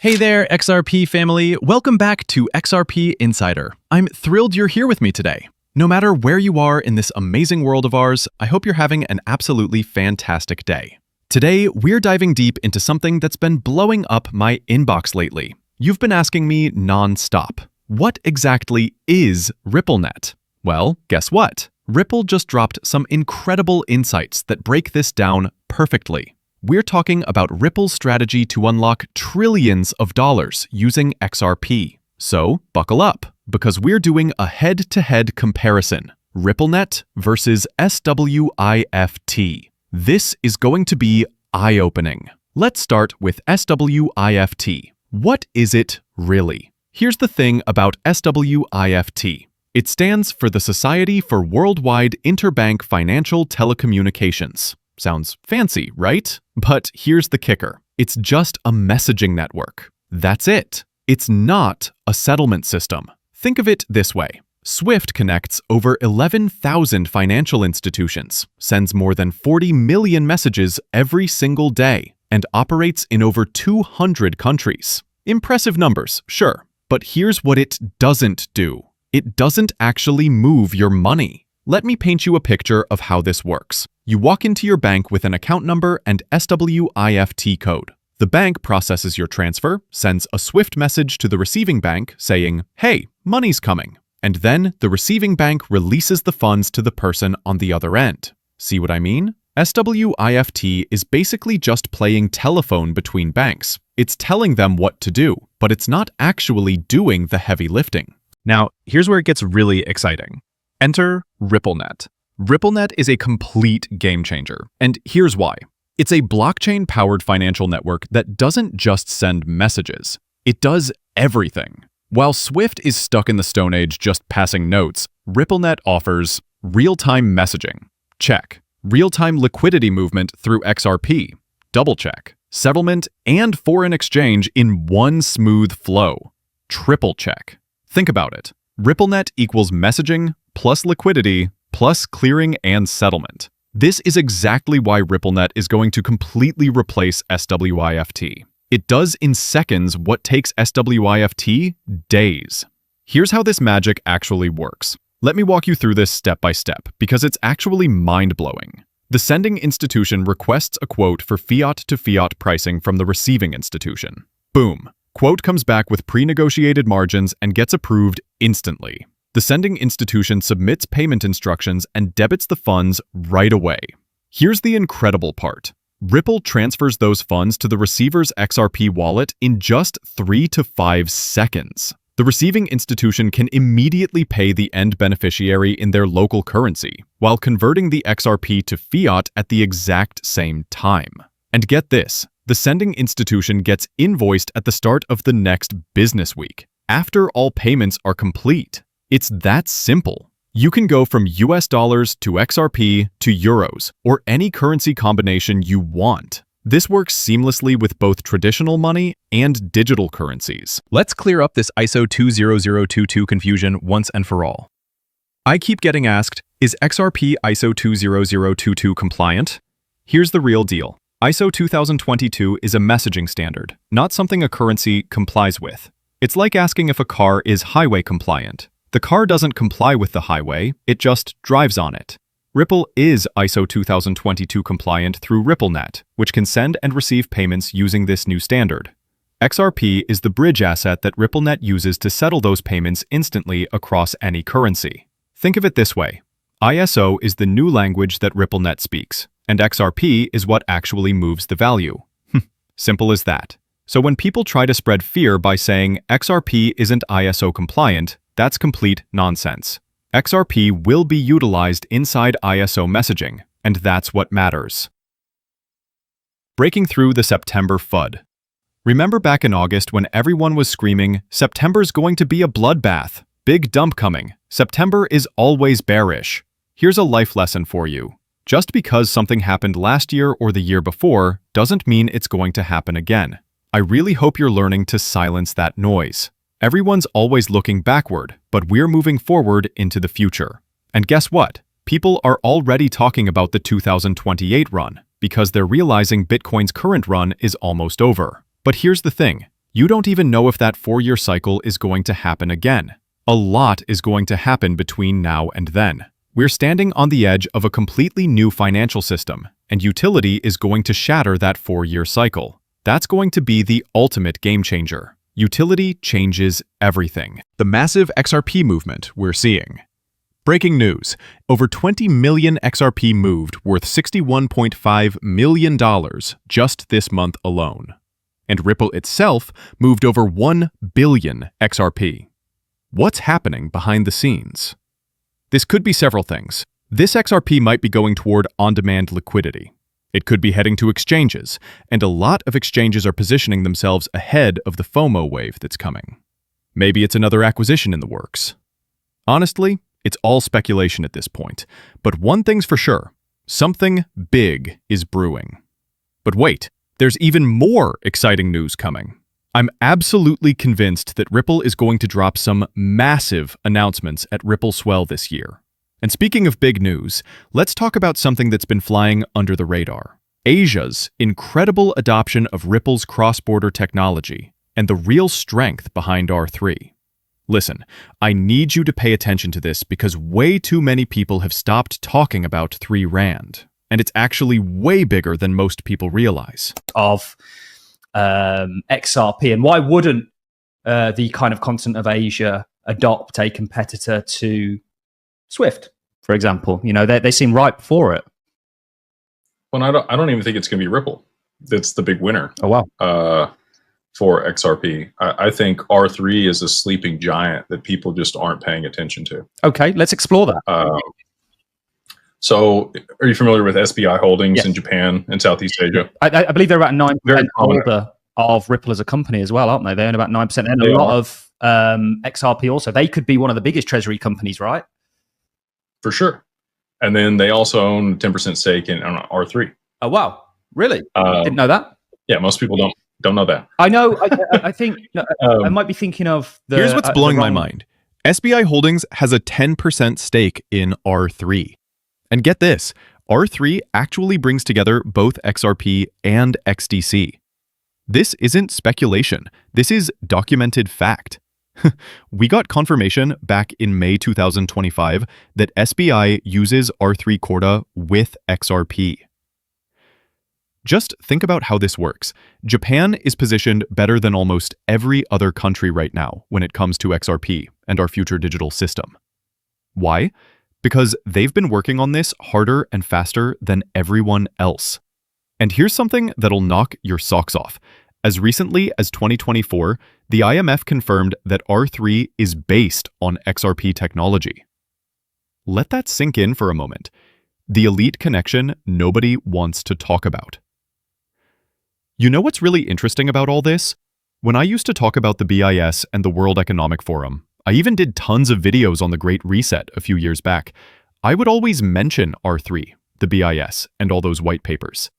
Hey there, XRP family. Welcome back to XRP Insider. I'm thrilled you're here with me today. No matter where you are in this amazing world of ours, I hope you're having an absolutely fantastic day. Today, we're diving deep into something that's been blowing up my inbox lately. You've been asking me non-stop, what exactly is RippleNet? Well, guess what? Ripple just dropped some incredible insights that break this down perfectly. We're talking about Ripple's strategy to unlock trillions of dollars using XRP. So, buckle up, because we're doing a head-to-head comparison. RippleNet versus SWIFT. This is going to be eye-opening. Let's start with SWIFT. What is it really? Here's the thing about SWIFT. It stands for the Society for Worldwide Interbank Financial Telecommunications. Sounds fancy, right? But here's the kicker. It's just a messaging network. That's it. It's not a settlement system. Think of it this way. SWIFT connects over 11,000 financial institutions, sends more than 40 million messages every single day, and operates in over 200 countries. Impressive numbers, sure. But here's what it doesn't do. It doesn't actually move your money. Let me paint you a picture of how this works. You walk into your bank with an account number and SWIFT code. The bank processes your transfer, sends a SWIFT message to the receiving bank saying, "Hey, money's coming." And then the receiving bank releases the funds to the person on the other end. See what I mean? SWIFT is basically just playing telephone between banks. It's telling them what to do, but it's not actually doing the heavy lifting. Now, here's where it gets really exciting. Enter RippleNet. RippleNet is a complete game changer, and here's why. It's a blockchain-powered financial network that doesn't just send messages. It does everything. While SWIFT is stuck in the Stone Age just passing notes, RippleNet offers real-time messaging. Check. Real-time liquidity movement through XRP. Double check. Settlement and foreign exchange in one smooth flow. Triple check. Think about it. RippleNet equals messaging plus liquidity plus clearing and settlement. This is exactly why RippleNet is going to completely replace SWIFT. It does in seconds what takes SWIFT days. Here's how this magic actually works. Let me walk you through this step by step, because it's actually mind-blowing. The sending institution requests a quote for fiat-to-fiat pricing from the receiving institution. Boom. Quote comes back with pre-negotiated margins and gets approved instantly. The sending institution submits payment instructions and debits the funds right away. Here's the incredible part. Ripple transfers those funds to the receiver's XRP wallet in just 3 to 5 seconds. The receiving institution can immediately pay the end beneficiary in their local currency, while converting the XRP to fiat at the exact same time. And get this, the sending institution gets invoiced at the start of the next business week, after all payments are complete. It's that simple. You can go from US dollars to XRP to euros, or any currency combination you want. This works seamlessly with both traditional money and digital currencies. Let's clear up this ISO 20022 confusion once and for all. I keep getting asked, is XRP ISO 20022 compliant? Here's the real deal. ISO 2022 is a messaging standard, not something a currency complies with. It's like asking if a car is highway compliant. The car doesn't comply with the highway, it just drives on it. Ripple is ISO 2022 compliant through RippleNet, which can send and receive payments using this new standard. XRP is the bridge asset that RippleNet uses to settle those payments instantly across any currency. Think of it this way. ISO is the new language that RippleNet speaks, and XRP is what actually moves the value. Simple as that. So when people try to spread fear by saying XRP isn't ISO compliant, that's complete nonsense. XRP will be utilized inside ISO messaging, and that's what matters. Breaking through the September FUD. Remember back in August when everyone was screaming, "September's going to be a bloodbath. Big dump coming. September is always bearish." Here's a life lesson for you. Just because something happened last year or the year before doesn't mean it's going to happen again. I really hope you're learning to silence that noise. Everyone's always looking backward, but we're moving forward into the future. And guess what? People are already talking about the 2028 run, because they're realizing Bitcoin's current run is almost over. But here's the thing. You don't even know if that 4-year cycle is going to happen again. A lot is going to happen between now and then. We're standing on the edge of a completely new financial system, and utility is going to shatter that 4-year cycle. That's going to be the ultimate game changer. Utility changes everything. The massive XRP movement we're seeing. Breaking news. Over 20 million XRP moved, worth $61.5 million just this month alone. And Ripple itself moved over 1 billion XRP. What's happening behind the scenes? This could be several things. This XRP might be going toward on-demand liquidity. It could be heading to exchanges, and a lot of exchanges are positioning themselves ahead of the FOMO wave that's coming. Maybe it's another acquisition in the works. Honestly, it's all speculation at this point, but one thing's for sure, something big is brewing. But wait, there's even more exciting news coming. I'm absolutely convinced that Ripple is going to drop some massive announcements at Ripple Swell this year. And speaking of big news, let's talk about something that's been flying under the radar. Asia's incredible adoption of Ripple's cross-border technology and the real strength behind R3. Listen, I need you to pay attention to this because way too many people have stopped talking about 3 Rand, and it's actually way bigger than most people realize. Of XRP, and why wouldn't the kind of continent of Asia adopt a competitor to Swift, for example? You know, they seem ripe for it. Well, I don't even think it's going to be Ripple. That's the big winner. Oh, wow. For XRP. I think R3 is a sleeping giant that people just aren't paying attention to. Okay, let's explore that. So, are you familiar with SBI Holdings Yes. in Japan and Southeast Asia? I believe they're about 9% Very prominent. holder of Ripple as a company as well, aren't they? They own about 9%. And They a lot are. of XRP also. They could be one of the biggest treasury companies, right? For sure. And then they also own 10% stake in R3. Oh, wow. Really? Didn't know that. Yeah, most people don't know that. I know. I think I might be thinking of the. Here's what's blowing my wrong- mind. SBI Holdings has a 10% stake in R3. And get this, R3 actually brings together both XRP and XDC. This isn't speculation. This is documented fact. We got confirmation back in May 2025 that SBI uses R3 Corda with XRP. Just think about how this works. Japan is positioned better than almost every other country right now when it comes to XRP and our future digital system. Why? Because they've been working on this harder and faster than everyone else. And here's something that'll knock your socks off. As recently as 2024, the IMF confirmed that R3 is based on XRP technology. Let that sink in for a moment. The elite connection nobody wants to talk about. You know what's really interesting about all this? When I used to talk about the BIS and the World Economic Forum, I even did tons of videos on the Great Reset a few years back. I would always mention R3, the BIS, and all those white papers.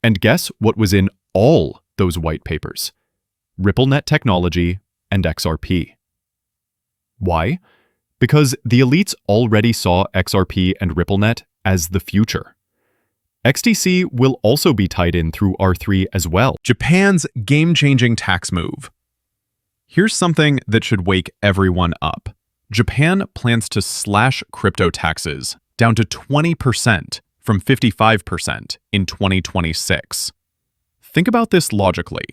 And guess what was in all those white papers? RippleNet technology and XRP. Why? Because the elites already saw XRP and RippleNet as the future. XDC will also be tied in through R3 as well. Japan's game-changing tax move. Here's something that should wake everyone up. Japan plans to slash crypto taxes down to 20% from 55% in 2026. Think about this logically.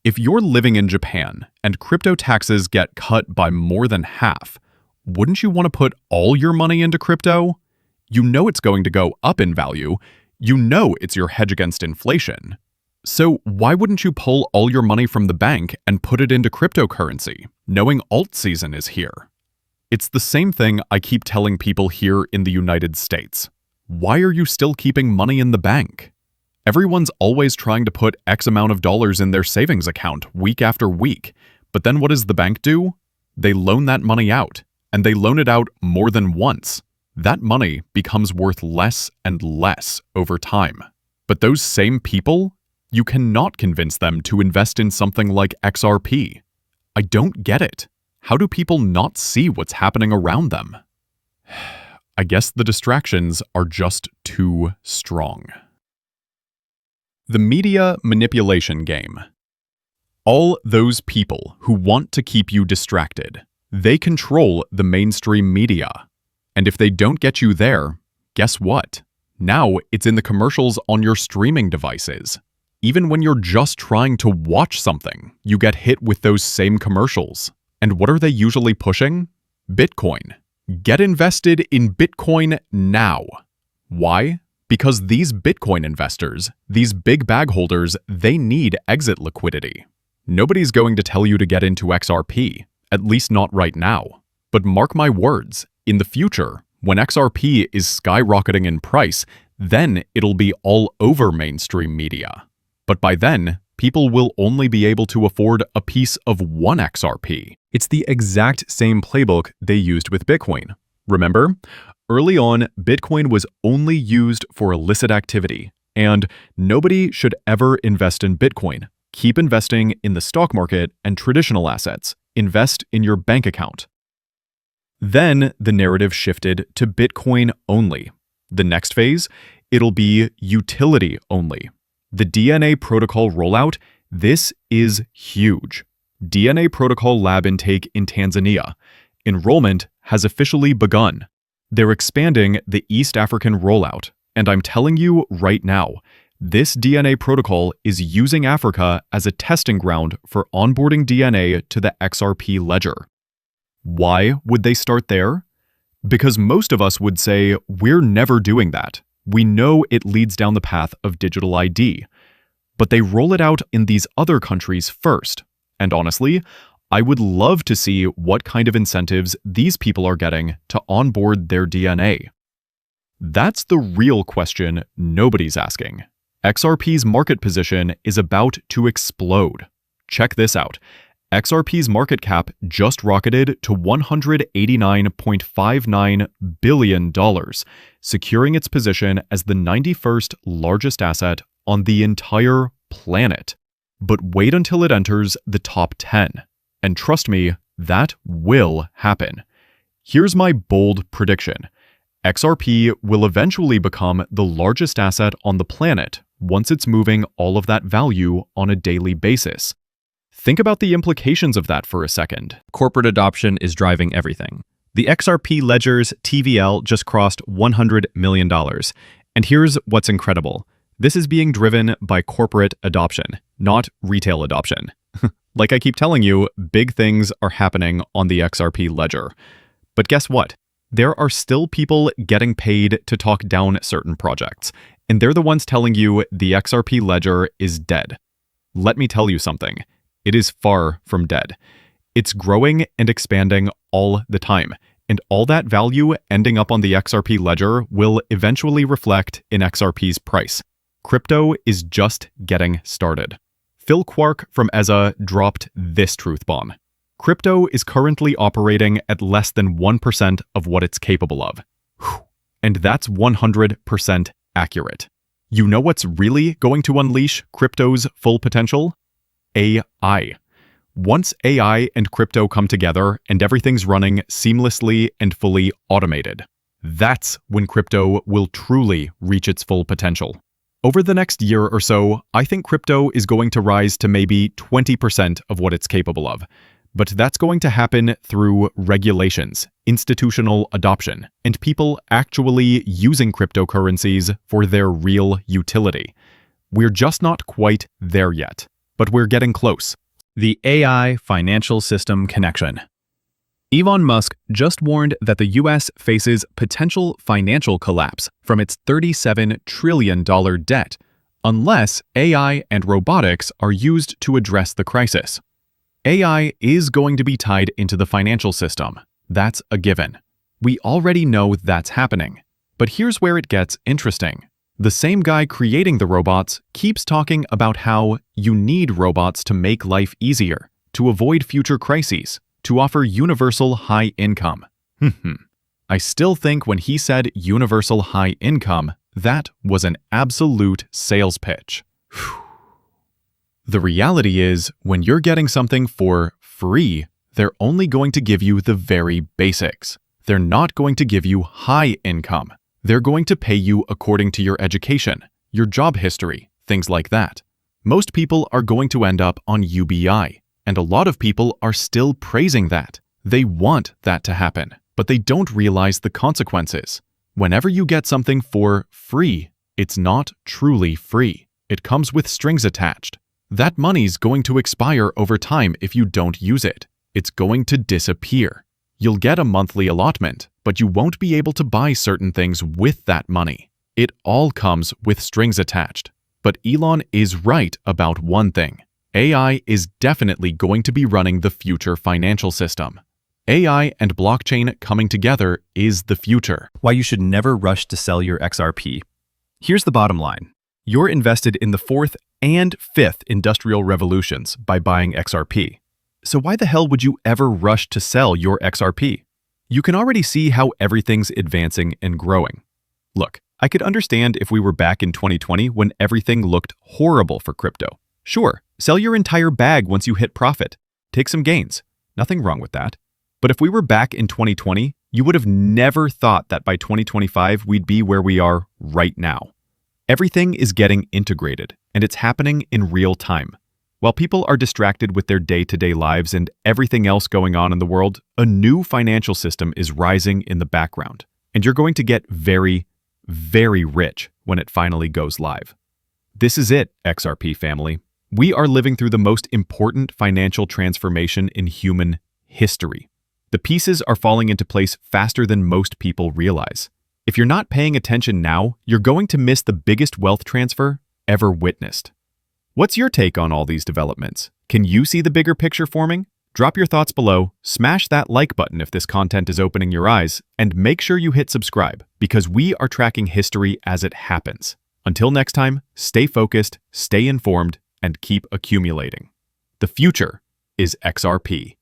If you're living in Japan and crypto taxes get cut by more than half, wouldn't you want to put all your money into crypto? You know it's going to go up in value. You know it's your hedge against inflation. So why wouldn't you pull all your money from the bank and put it into cryptocurrency, knowing alt season is here? It's the same thing I keep telling people here in the United States. Why are you still keeping money in the bank? Everyone's always trying to put X amount of dollars in their savings account week after week. But then what does the bank do? They loan that money out, and they loan it out more than once. That money becomes worth less and less over time. But those same people, you cannot convince them to invest in something like XRP. I don't get it. How do people not see what's happening around them? I guess the distractions are just too strong. The media manipulation game. All those people who want to keep you distracted. They control the mainstream media. And if they don't get you there, guess what? Now it's in the commercials on your streaming devices. Even when you're just trying to watch something, you get hit with those same commercials. And what are they usually pushing? Bitcoin. Get invested in Bitcoin now. Why? Because these Bitcoin investors, these big bag holders, they need exit liquidity. Nobody's going to tell you to get into XRP, at least not right now. But mark my words, in the future, when XRP is skyrocketing in price, then it'll be all over mainstream media. But by then, people will only be able to afford a piece of one XRP. It's the exact same playbook they used with Bitcoin. Remember? Early on, Bitcoin was only used for illicit activity, and nobody should ever invest in Bitcoin. Keep investing in the stock market and traditional assets. Invest in your bank account. Then the narrative shifted to Bitcoin only. The next phase, it'll be utility only. The DNA protocol rollout, this is huge. DNA protocol lab intake in Tanzania. Enrollment has officially begun. They're expanding the East African rollout, and I'm telling you right now, this DNA protocol is using Africa as a testing ground for onboarding DNA to the XRP ledger. Why would they start there? Because most of us would say, we're never doing that. We know it leads down the path of digital ID. But they roll it out in these other countries first. And honestly, I would love to see what kind of incentives these people are getting to onboard their DNA. That's the real question nobody's asking. XRP's market position is about to explode. Check this out. XRP's market cap just rocketed to $189.59 billion, securing its position as the 91st largest asset on the entire planet. But wait until it enters the top 10. And trust me, that will happen. Here's my bold prediction. XRP will eventually become the largest asset on the planet once it's moving all of that value on a daily basis. Think about the implications of that for a second. Corporate adoption is driving everything. The XRP ledger's TVL just crossed $100 million. And here's what's incredible. This is being driven by corporate adoption, not retail adoption. Like I keep telling you, big things are happening on the XRP ledger. But guess what? There are still people getting paid to talk down certain projects, and they're the ones telling you the XRP ledger is dead. Let me tell you something. It is far from dead. It's growing and expanding all the time, and all that value ending up on the XRP ledger will eventually reflect in XRP's price. Crypto is just getting started. Phil Quark from EZA dropped this truth bomb. Crypto is currently operating at less than 1% of what it's capable of. And that's 100% accurate. You know what's really going to unleash crypto's full potential? AI. Once AI and crypto come together and everything's running seamlessly and fully automated, that's when crypto will truly reach its full potential. Over the next year or so, I think crypto is going to rise to maybe 20% of what it's capable of. But that's going to happen through regulations, institutional adoption, and people actually using cryptocurrencies for their real utility. We're just not quite there yet, but we're getting close. The AI financial system connection. Elon Musk just warned that the US faces potential financial collapse from its $37 trillion debt, unless AI and robotics are used to address the crisis. AI is going to be tied into the financial system. That's a given. We already know that's happening. But here's where it gets interesting. The same guy creating the robots keeps talking about how you need robots to make life easier, to avoid future crises, to offer universal high income. I still think when he said universal high income, that was an absolute sales pitch. The reality is, when you're getting something for free, they're only going to give you the very basics. They're not going to give you high income. They're going to pay you according to your education, your job history, things like that. Most people are going to end up on UBI, and a lot of people are still praising that. They want that to happen, but they don't realize the consequences. Whenever you get something for free, it's not truly free. It comes with strings attached. That money's going to expire over time if you don't use it. It's going to disappear. You'll get a monthly allotment, but you won't be able to buy certain things with that money. It all comes with strings attached. But Elon is right about one thing. AI is definitely going to be running the future financial system. AI and blockchain coming together is the future. Why you should never rush to sell your XRP. Here's the bottom line. You're invested in the 4th and 5th industrial revolutions by buying XRP. So why the hell would you ever rush to sell your XRP? You can already see how everything's advancing and growing. Look, I could understand if we were back in 2020 when everything looked horrible for crypto. Sure, sell your entire bag once you hit profit. Take some gains. Nothing wrong with that. But if we were back in 2020, you would have never thought that by 2025 we'd be where we are right now. Everything is getting integrated, and it's happening in real time. While people are distracted with their day-to-day lives and everything else going on in the world, a new financial system is rising in the background, and you're going to get very, very rich when it finally goes live. This is it, XRP family. We are living through the most important financial transformation in human history. The pieces are falling into place faster than most people realize. If you're not paying attention now, you're going to miss the biggest wealth transfer ever witnessed. What's your take on all these developments? Can you see the bigger picture forming? Drop your thoughts below, smash that like button if this content is opening your eyes, and make sure you hit subscribe because we are tracking history as it happens. Until next time, stay focused, stay informed, and keep accumulating. The future is XRP.